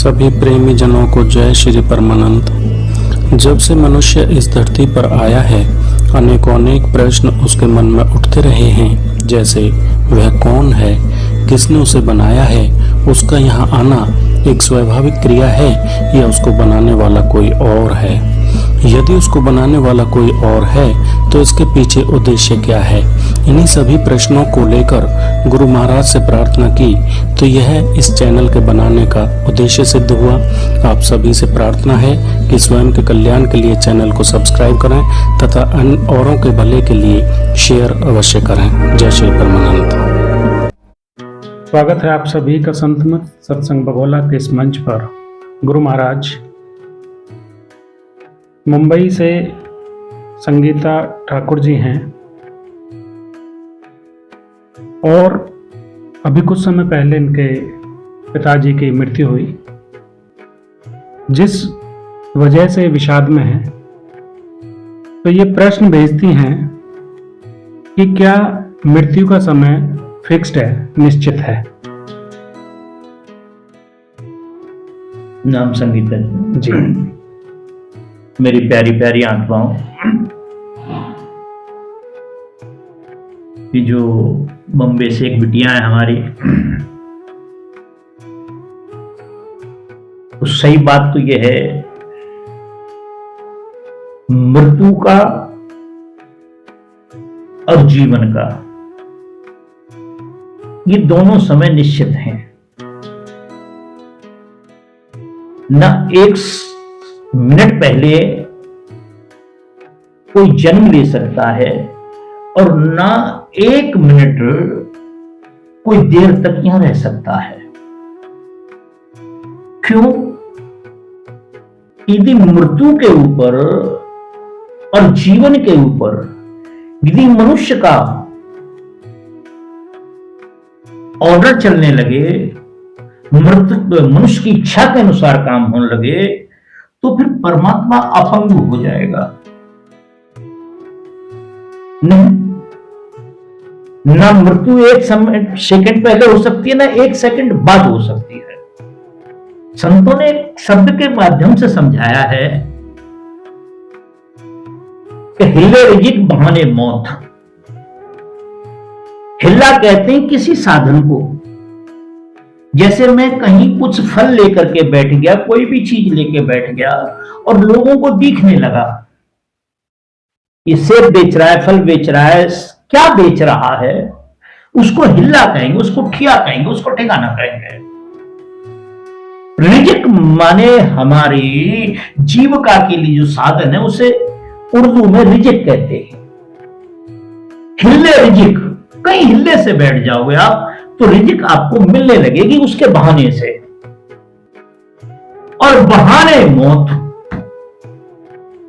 सभी प्रेमी जनों को जय श्री परमानंद। जब से मनुष्य इस धरती पर आया है, अनेकों अनेक प्रश्न उसके मन में उठते रहे हैं, जैसे वह कौन है, किसने उसे बनाया है, उसका यहाँ आना एक स्वाभाविक क्रिया है या उसको बनाने वाला कोई और है। यदि उसको बनाने वाला कोई और है तो इसके पीछे उद्देश्य क्या है। इन्हीं सभी प्रश्नों को लेकर गुरु महाराज से प्रार्थना की तो यह इस चैनल के बनाने का उद्देश्य सिद्ध हुआ। आप सभी से प्रार्थना है कि स्वयं के कल्याण के लिए चैनल को सब्सक्राइब करें तथा अन्य औरों के भले के लिए शेयर अवश्य करें। जय श्री परमानंद। स्वागत है आप सभी का संतमत सत्संग बगोला के इस मंच पर। गुरु महाराज मुंबई से संगीता ठाकुर जी हैं और अभी कुछ समय पहले इनके पिताजी की मृत्यु हुई, जिस वजह से विषाद में हैं। तो ये प्रश्न भेजती हैं कि क्या मृत्यु का समय फिक्स्ड है, निश्चित है? नाम संगीता जी। मेरी प्यारी प्यारी आत्माओं, ये जो बम्बे से एक बिटिया है हमारी, तो सही बात तो ये है, मृत्यु का और जीवन का ये दोनों समय निश्चित हैं। न एक मिनट पहले कोई जन्म ले सकता है और ना एक मिनट कोई देर तक यहां रह सकता है। क्यों? यदि मृत्यु के ऊपर और जीवन के ऊपर यदि मनुष्य का ऑर्डर चलने लगे, मनुष्य की इच्छा के अनुसार काम होने लगे, तो फिर परमात्मा अपंग हो जाएगा। नहीं, ना मृत्यु एक सेकंड पहले हो सकती है, ना एक सेकंड बाद हो सकती है। संतों ने एक शब्द के माध्यम से समझाया है कि हिले रिजिक बहाने मौत। हिल्ला कहते हैं किसी साधन को। जैसे मैं कहीं कुछ फल लेकर के बैठ गया, कोई भी चीज लेके बैठ गया और लोगों को दिखने लगा, ये सेब बेच रहा है, फल बेच रहा है, क्या बेच रहा है, उसको हिल्ला कहेंगे, उसको ठिया कहेंगे, उसको ठिकाना कहेंगे। रिजिक माने हमारी जीविका के लिए जो साधन है उसे उर्दू में रिजिक कहते हैं। हिल्ले रिजिक, कहीं हिल्ले से बैठ जाओगे आप तो रिजिक आपको मिलने लगेगी उसके बहाने से, और बहाने मौत।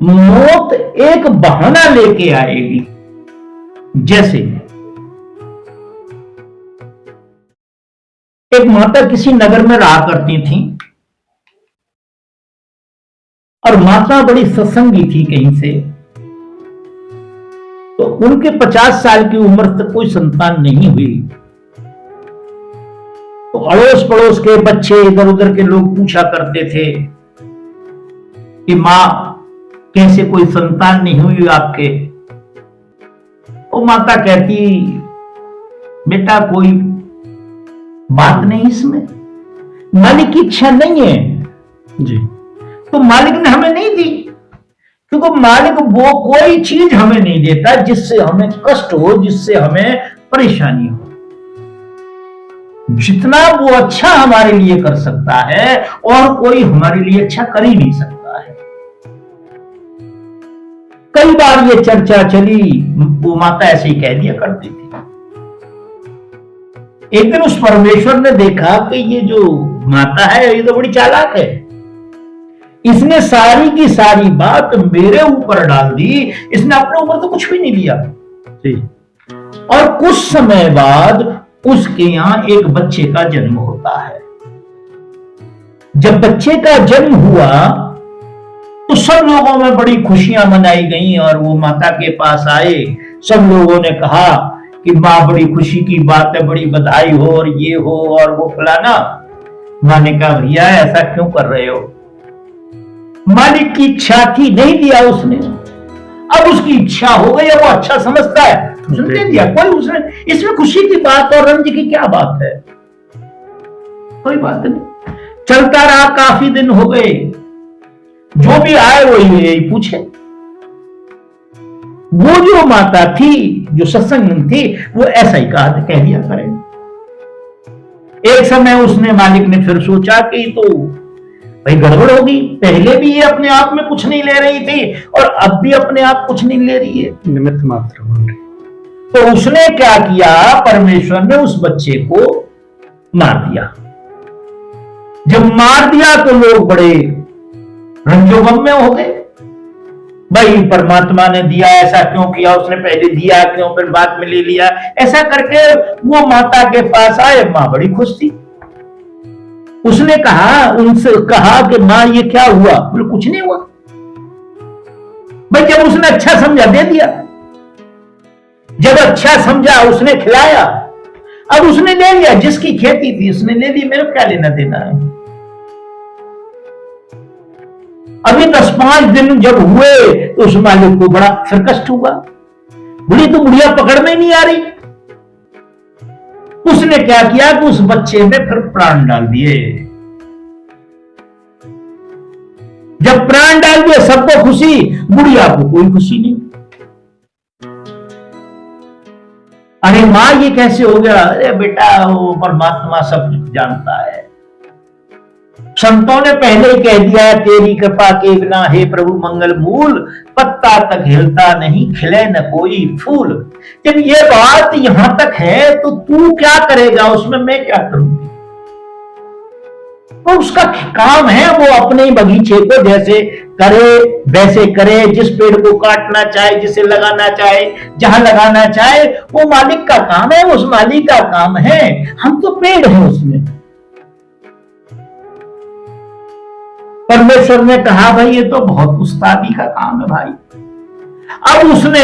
मौत एक बहाना लेके आएगी। जैसे एक माता किसी नगर में रहा करती थी और माता बड़ी सत्संगी थी कहीं से, तो उनके 50 साल की उम्र तक कोई संतान नहीं हुई। तो अड़ोस पड़ोस के बच्चे, इधर उधर के लोग पूछा करते थे कि मां कैसे कोई संतान नहीं हुई आपके? वो माता कहती, बेटा कोई बात नहीं इसमें, मालिक की इच्छा नहीं है जी। तो मालिक ने हमें नहीं दी, क्योंकि मालिक वो कोई चीज हमें नहीं देता जिससे हमें कष्ट हो, जिससे हमें परेशानी हो। जितना वो अच्छा हमारे लिए कर सकता है और कोई हमारे लिए अच्छा कर ही नहीं सकता है। कई बार ये चर्चा चली, वो माता ऐसे ही कह दिया करती थी। एक दिन उस परमेश्वर ने देखा कि ये जो माता है ये तो बड़ी चालाक है, इसने सारी की सारी बात मेरे ऊपर डाल दी, इसने अपने ऊपर तो कुछ भी नहीं लिया जी। और कुछ समय बाद उसके यहां एक बच्चे का जन्म होता है। जब बच्चे का जन्म हुआ तो सब लोगों में बड़ी खुशियां मनाई गई और वो माता के पास आए। सब लोगों ने कहा कि माँ बड़ी खुशी की बात है, बड़ी बधाई हो और ये हो और वो फलाना। माँ ने कहा भैया ऐसा क्यों कर रहे हो? मालिक की इच्छा थी, नहीं दिया उसने। अब उसकी इच्छा हो गई, वो अच्छा समझता है, उसने दे दिया। कोई उसने इसमें खुशी की बात और रंज की क्या बात है? कोई बात नहीं। चलता रहा, काफी दिन हो गए, जो भी आए वो यही पूछे। वो जो माता थी, जो सत्संग थी, वो ऐसा ही कह दिया करें। एक समय उसने, मालिक ने फिर सोचा कि तो भाई गड़बड़ होगी, पहले भी ये अपने आप में कुछ नहीं ले रही थी और अब भी अपने आप कुछ नहीं ले रही है, निमित्त मात्र बन रही। तो उसने क्या किया, परमेश्वर ने उस बच्चे को मार दिया। जब मार दिया तो लोग बड़े रंजोगम में हो गए। भाई परमात्मा ने दिया, ऐसा क्यों किया, उसने पहले दिया क्यों, फिर बाद में ले लिया, ऐसा करके वो माता के पास आए। मां बड़ी खुश थी। उसने कहा, उनसे कहा कि मां ये क्या हुआ? बोले कुछ नहीं हुआ। भाई जब उसने अच्छा समझा दे दिया, जब अच्छा समझा उसने खिलाया, अब उसने ले लिया, जिसकी खेती थी उसने ले ली, मेरे क्या लेना देना है। अभी 10-5 दिन जब हुए तो उस मालिक को बड़ा फिर कष्ट हुआ। बुढ़ी तो बुढ़िया पकड़ में नहीं आ रही। उसने क्या किया कि उस बच्चे में फिर प्राण डाल दिए। जब प्राण डाल दिए सबको खुशी, बुढ़िया को कोई खुशी नहीं। अरे मां ये कैसे हो गया? अरे बेटा वो परमात्मा सब कुछ जानता है। संतों ने पहले ही कह दिया, तेरी कृपा के बिना हे प्रभु मंगल मूल, पत्ता तक हिलता नहीं, खिले न कोई फूल। जब ये बात यहां तक है तो तू क्या करेगा उसमें, मैं क्या करूंगी? तो उसका काम है वो अपने बगीचे को जैसे करे वैसे करे, जिस पेड़ को काटना चाहे, जिसे लगाना चाहे, जहां लगाना चाहे, वो मालिक का काम है, उस मालिक का काम है। हम तो पेड़ हैं उसमें। परमेश्वर ने कहा भाई ये तो बहुत उस्तादी का काम है भाई। अब उसने,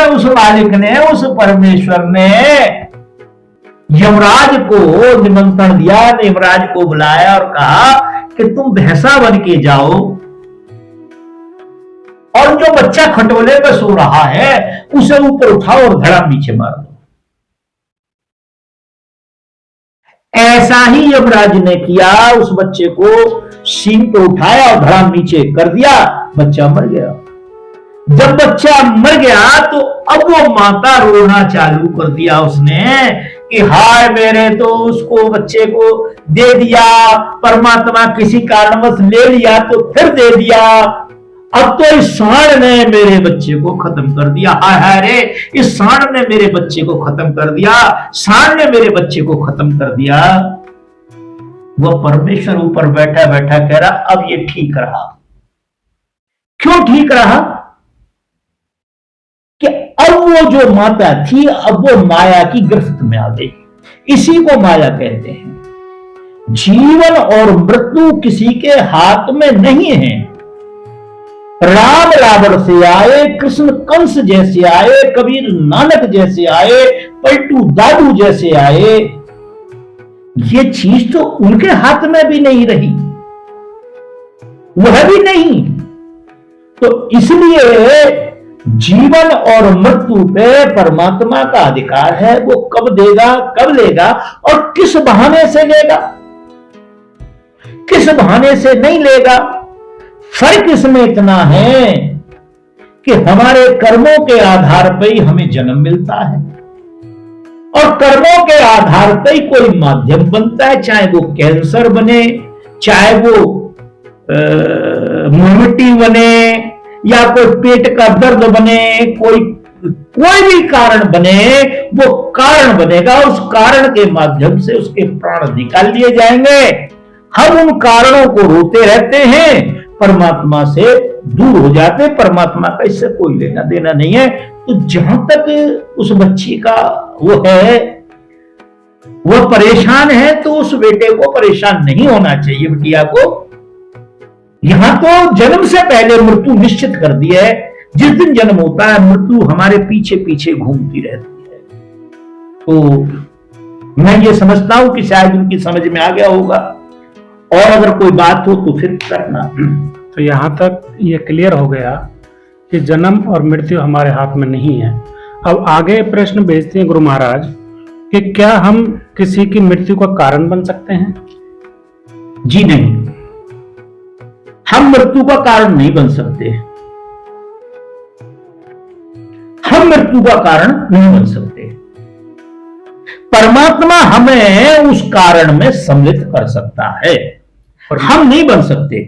उस मालिक ने, उस परमेश्वर ने यमराज को निमंत्रण दिया, यमराज को बुलाया और कहा कि तुम भैंसा बन के जाओ और जो बच्चा खटोले में सो रहा है उसे ऊपर उठाओ और धड़ाम नीचे मार दो। ऐसा ही यमराज ने किया, उस बच्चे को सींग पे उठाया और धड़ाम नीचे कर दिया, बच्चा मर गया। जब बच्चा मर गया तो अब वो माता रोना चालू कर दिया उसने कि हाय मेरे तो उसको बच्चे को दे दिया, परमात्मा किसी कारणवश ले लिया तो फिर दे दिया, अब तो इस सांड ने मेरे बच्चे को खत्म कर दिया। हाय हाय रे, इस सांड ने मेरे बच्चे को खत्म कर दिया, सांड ने मेरे बच्चे को खत्म कर दिया। वह परमेश्वर ऊपर बैठा बैठा कह रहा अब ये ठीक रहा। क्यों ठीक रहा? कि अब वो जो माता थी अब वो माया की गिरफ्त में आ गई। इसी को माया कहते हैं। जीवन और मृत्यु किसी के हाथ में नहीं है। राम रावण से आए, कृष्ण कंस जैसे आए, कबीर नानक जैसे आए, पलटू दादू जैसे आए, ये चीज तो उनके हाथ में भी नहीं रही, वह भी नहीं। तो इसलिए जीवन और मृत्यु पे परमात्मा का अधिकार है। वो कब देगा, कब लेगा और किस बहाने से लेगा, किस बहाने से नहीं लेगा। फर्क इसमें इतना है कि हमारे कर्मों के आधार पर ही हमें जन्म मिलता है और कर्मों के आधार पर ही कोई माध्यम बनता है, चाहे वो कैंसर बने, चाहे वो मुंहमिट्टी बने, या कोई पेट का दर्द बने, कोई भी कारण बने, वो कारण बनेगा, उस कारण के माध्यम से उसके प्राण निकाल लिए जाएंगे। हम उन कारणों को रोते रहते हैं, परमात्मा से दूर हो जाते। परमात्मा का इससे कोई लेना देना नहीं है। तो जहां तक उस बच्ची का वो है, वो परेशान है, तो उस बेटे को परेशान नहीं होना चाहिए, बिटिया को। यहां तो जन्म से पहले मृत्यु निश्चित कर दी है। जिस दिन जन्म होता है मृत्यु हमारे पीछे पीछे घूमती रहती है। तो मैं ये समझता हूं कि शायद उनकी समझ में आ गया होगा और अगर कोई बात हो तो फिर करना। तो यहाँ तक ये क्लियर हो गया कि जन्म और मृत्यु हमारे हाथ में नहीं है। अब आगे प्रश्न भेजते हैं गुरु महाराज कि क्या हम किसी की मृत्यु का कारण बन सकते हैं? जी नहीं, हम मृत्यु का कारण नहीं बन सकते। हम मृत्यु का कारण नहीं बन सकते। परमात्मा हमें उस कारण में सम्मिलित कर सकता है, हम नहीं बन सकते।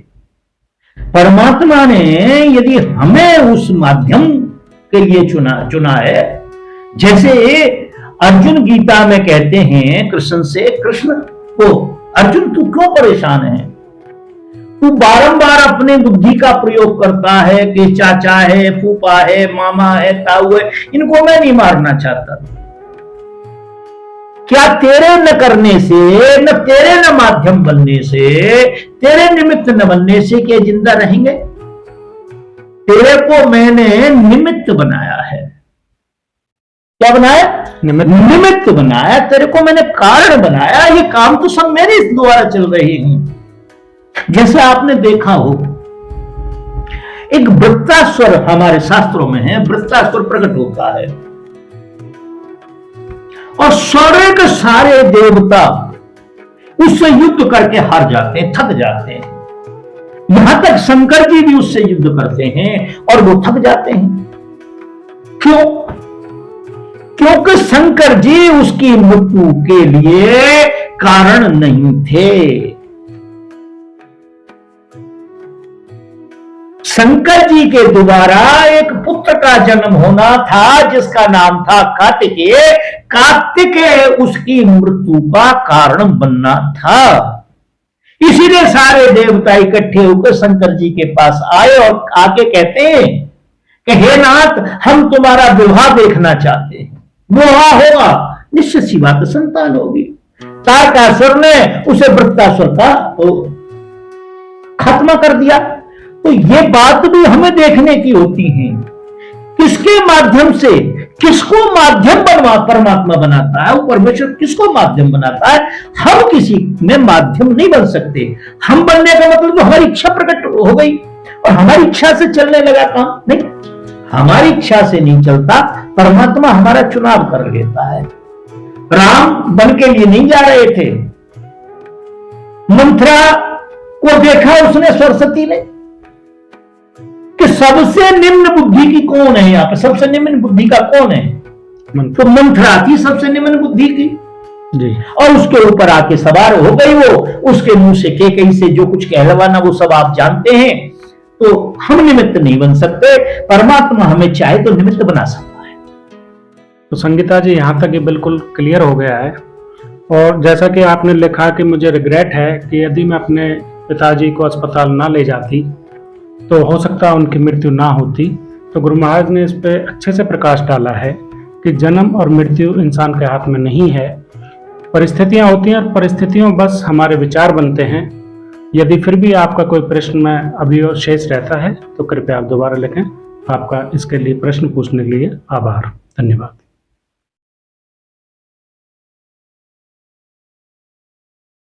परमात्मा ने यदि हमें उस माध्यम के लिए चुना है, जैसे अर्जुन गीता में कहते हैं कृष्ण से, कृष्ण को, अर्जुन तू क्यों परेशान है? तू बारंबार अपने बुद्धि का प्रयोग करता है कि चाचा है, फूफा है, मामा है, ताऊ है, इनको मैं नहीं मारना चाहता। क्या तेरे न करने से, न तेरे न माध्यम बनने से, तेरे निमित्त न बनने से क्या जिंदा रहेंगे? तेरे को मैंने निमित्त बनाया है। क्या बनाया? निमित्त बनाया। तेरे को मैंने कारण बनाया। ये काम तो सब मेरे द्वारा चल रहे हैं। जैसे आपने देखा हो, एक वृत्तासुर हमारे शास्त्रों में है, वृत्तासुर प्रकट होता है और सारे के सारे देवता उससे युद्ध करके हार जाते हैं, थक जाते हैं। यहां तक शंकर जी भी उससे युद्ध करते हैं और वो थक जाते हैं। क्यों? क्योंकि शंकर जी उसकी मृत्यु के लिए कारण नहीं थे। शंकर जी के द्वारा एक पुत्र का जन्म होना था जिसका नाम था कार्तिकेय। कार्तिकेय उसकी मृत्यु का कारण बनना था। इसीलिए सारे देवता इकट्ठे होकर शंकर जी के पास आए और आके कहते हैं कि हे नाथ, हम तुम्हारा विवाह देखना चाहते हैं। विवाह होगा, निश्चित सी बात संतान होगी। तारकासुर ने उसे वृत्तासुर का खत्म कर दिया। तो ये बात भी हमें देखने की होती है, किसके माध्यम से किसको माध्यम परमात्मा बनाता है, वो परमेश्वर किसको माध्यम बनाता है। हम किसी में माध्यम नहीं बन सकते। हम बनने का मतलब तो हमारी इच्छा प्रकट हो गई और हमारी इच्छा से चलने लगा काम। नहीं, हमारी इच्छा से नहीं चलता, परमात्मा हमारा चुनाव कर लेता है। राम बन के लिए नहीं जा रहे थे। मंथरा को देखा उसने सरस्वती ने कि सबसे निम्न बुद्धि की कौन है यहाँ पे, सबसे निम्न बुद्धि का कौन है? तो मंथरा थी सबसे निम्न बुद्धि की जी। और उसके ऊपर आके सवार हो गई वो। उसके मुंह से केकई से जो कुछ कहलवाना वो सब आप जानते हैं। तो हम निमित्त नहीं बन सकते, परमात्मा हमें चाहे तो निमित्त बना सकता है। तो संगीता जी, यहाँ तक ये बिल्कुल क्लियर हो गया है। और जैसा कि आपने लिखा कि मुझे रिग्रेट है कि यदि मैं अपने पिताजी को अस्पताल ना ले जाती तो हो सकता उनकी मृत्यु ना होती। तो गुरु महाराज ने इस पे अच्छे से प्रकाश डाला है कि जन्म और मृत्यु इंसान के हाथ में नहीं है, परिस्थितियां होती हैं और परिस्थितियों बस हमारे विचार बनते हैं। यदि फिर भी आपका कोई प्रश्न में अभी और शेष रहता है तो कृपया आप दोबारा लिखें। आपका इसके लिए प्रश्न पूछने के लिए आभार, धन्यवाद।